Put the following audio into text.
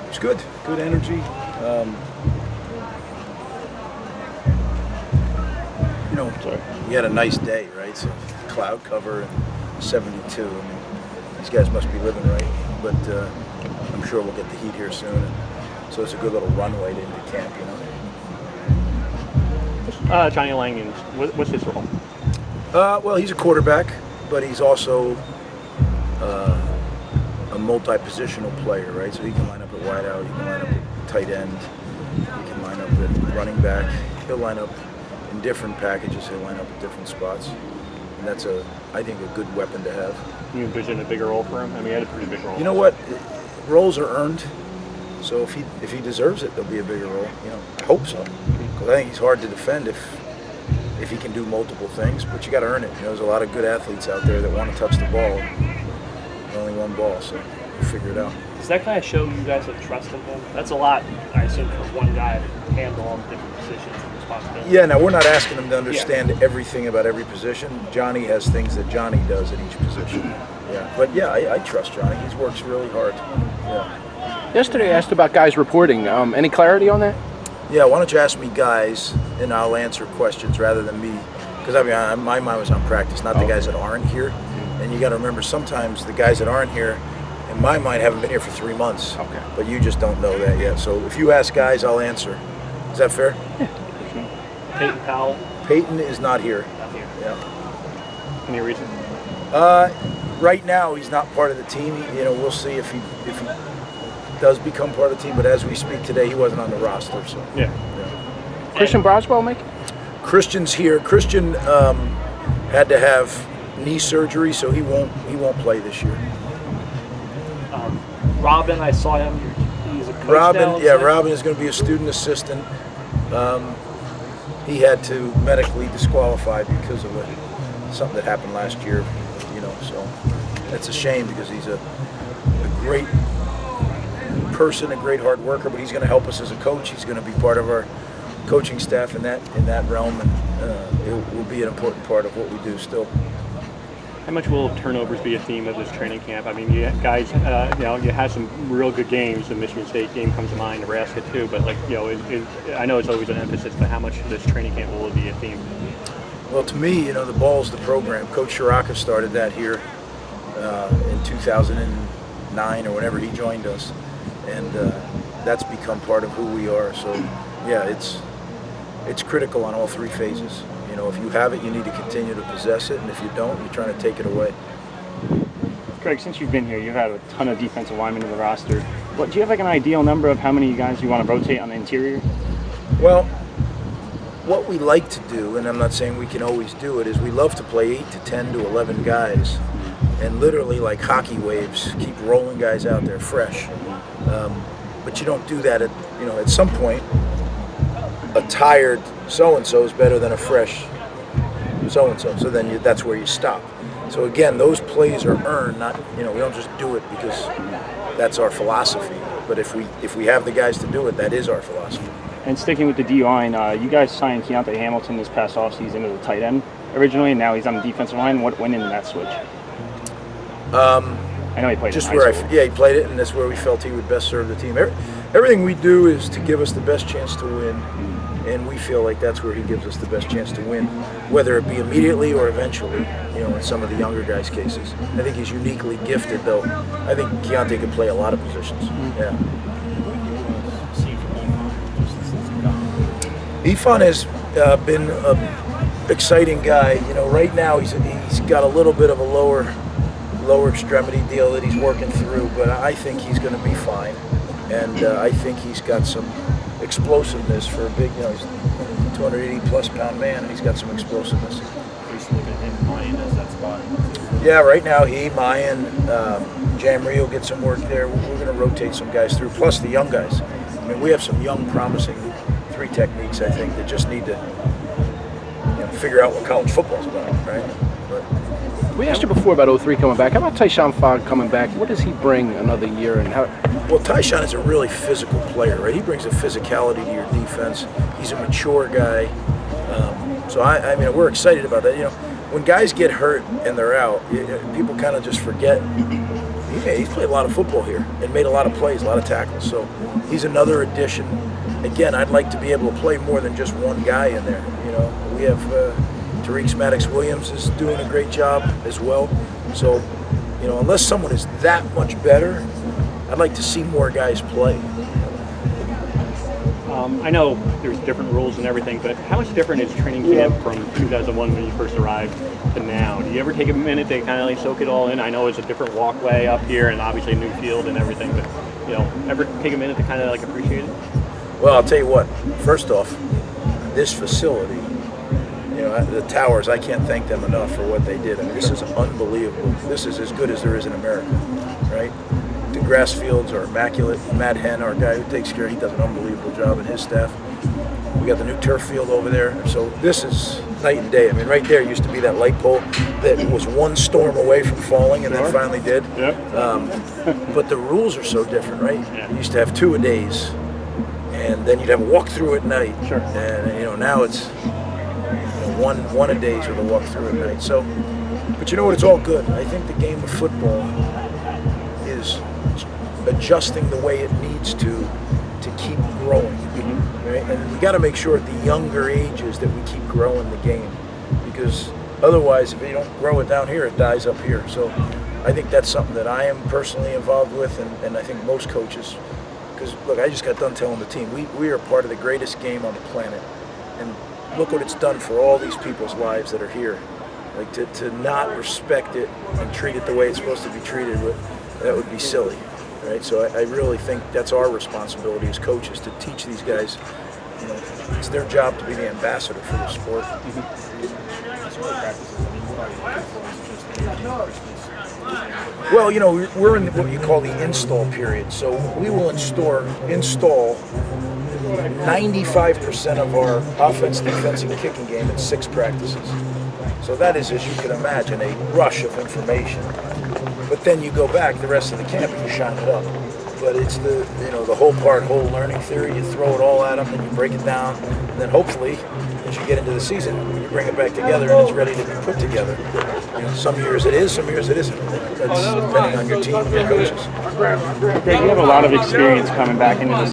It's good. Good energy. We had a nice day, right? So cloud cover and 72. I mean, these guys must be living right. But I'm sure we'll get the heat here soon. And so it's a good little runway into camp, Johnny Lang, what's his role? Well, he's a quarterback, but he's also a multi-positional player, right? So he can line up at wideout, he can line up at tight end, he can line up at running back. He'll line up in different packages. He'll line up at different spots, and that's I think, a good weapon to have. You envision a bigger role for him? I mean, he had a pretty big role. You know what? Roles are earned, so if he deserves it, there'll be a bigger role. I hope so, because I think he's hard to defend if he can do multiple things. But you got to earn it. There's a lot of good athletes out there that want to touch the ball. Only one ball, so we'll figure it out. Does that kind of show you guys have trust in him? That's a lot, I assume, for one guy to handle all the different positions and responsibilities. Yeah, now we're not asking him to understand everything about every position. Johnny has things that Johnny does at each position. Yeah, but yeah, I trust Johnny. He works really hard. Yeah. Yesterday I asked about guys reporting. Any clarity on that? Yeah, why don't you ask me guys, and I'll answer questions rather than me. Because my mind was on practice, not the guys that aren't here. And you got to remember, sometimes the guys that aren't here, in my mind, haven't been here for 3 months. Okay. But you just don't know that yet. So if you ask guys, I'll answer. Is that fair? Yeah. Peyton Powell? Peyton is not here. Not here. Yeah. Any reason? Right now, he's not part of the team. We'll see if he does become part of the team. But as we speak today, he wasn't on the roster. So yeah. Christian Broswell make it? Christian's here. Christian had to have knee surgery, so he won't play this year. Robin, I saw him. He's a coach now. Robin is going to be a student assistant. He had to medically disqualify because of something that happened last year. So that's a shame because he's a great person, a great hard worker. But he's going to help us as a coach. He's going to be part of our coaching staff in that realm, and it will be an important part of what we do still. How much will turnovers be a theme of this training camp? I mean, you guys, you had some real good games. The Michigan State game comes to mind, Nebraska too. But I know it's always an emphasis. But how much of this training camp will it be a theme? Well, to me, the ball's the program. Coach Shiraka started that here in 2009 or whenever he joined us, and that's become part of who we are. So, yeah, it's critical on all three phases. If you have it, you need to continue to possess it, and if you don't, you're trying to take it away. Greg, since you've been here, you've had a ton of defensive linemen in the roster. Do you have an ideal number of how many guys you want to rotate on the interior? Well, what we like to do, and I'm not saying we can always do it, is we love to play 8 to 10 to 11 guys, and literally like hockey waves, keep rolling guys out there fresh. But you don't do that at some point. A tired so-and-so is better than a fresh so-and-so. So then that's where you stop. So again, those plays are earned, not, we don't just do it because that's our philosophy. But if we have the guys to do it, that is our philosophy. And sticking with the D-line, you guys signed Keontae Hamilton this past offseason as a tight end originally, and now he's on the defensive line. What went into that switch? I know he played just in high school. He played it, and that's where we felt he would best serve the team. Everything we do is to give us the best chance to win, and we feel like that's where he gives us the best chance to win, whether it be immediately or eventually, in some of the younger guys' cases. I think he's uniquely gifted, though. I think Keontae can play a lot of positions. Yeah. Ifan has been an exciting guy. Right now he's got a little bit of a lower extremity deal that he's working through, but I think he's going to be fine. And I think he's got some explosiveness for a big, he's a 280 plus pound man, and he's got some explosiveness. Recently been him, Mayan as that spot. Yeah, right now Mayan, Jamri will get some work there. We're going to rotate some guys through, plus the young guys. I mean, we have some young, promising 3 techniques, I think, that just need to figure out what college football's about, right? We asked you before about 03 coming back. How about Tyshawn Fogg coming back? What does he bring another year? And how? Well, Tyshawn is a really physical player, right? He brings a physicality to your defense. He's a mature guy. So I mean, we're excited about that. When guys get hurt and they're out, people kind of just forget. He's played a lot of football here and made a lot of plays, a lot of tackles. So he's another addition. Again, I'd like to be able to play more than just one guy in there. You know, we have Tariq Maddox-Williams is doing a great job as well. So, you know, unless someone is that much better, I'd like to see more guys play. I know there's different rules and everything, but how much different is training camp from 2001 when you first arrived to now? Do you ever take a minute to kind of like soak it all in? I know it's a different walkway up here and obviously a new field and everything, but you know, ever take a minute to kind of like appreciate it? Well, I'll tell you what. First off, this facility, you know, the Towers, I can't thank them enough for what they did. I mean, this is unbelievable. This is as good as there is in America, right? The grass fields are immaculate. Matt Henn, our guy who takes care, he does an unbelievable job, and his staff. We got the new turf field over there. So this is night and day. I mean, right there used to be that light pole that was one storm away from falling and then finally did. Yep. But the rules are so different, right? You used to have 2-a-days, and then you'd have a walk-through at night. Sure. And, you know, now it's one-a-days with a walk-through at night. So, but you know what? It's all good. I think the game of football is adjusting the way it needs to keep growing, right? And we got to make sure at the younger ages that we keep growing the game, because otherwise, if you don't grow it down here, it dies up here. So I think that's something that I am personally involved with, and I think most coaches, because look, I just got done telling the team, we are part of the greatest game on the planet, and look what it's done for all these people's lives that are here. Like to not respect it and treat it the way it's supposed to be treated, that would be silly. Right, so I really think that's our responsibility as coaches to teach these guys. You know, it's their job to be the ambassador for the sport. Well, you know, we're in what you call the install period. So we will install 95% of our offense, defense, and kicking game in 6 practices. So that is, as you can imagine, a rush of information. But then you go back the rest of the camp and you shine it up. But it's the whole learning theory. You throw it all at them and you break it down. And then hopefully, as you get into the season, you bring it back together and it's ready to be put together. You know, some years it is, some years it isn't. That's depending on your team and your coaches. Greg, you have a lot of experience coming back into this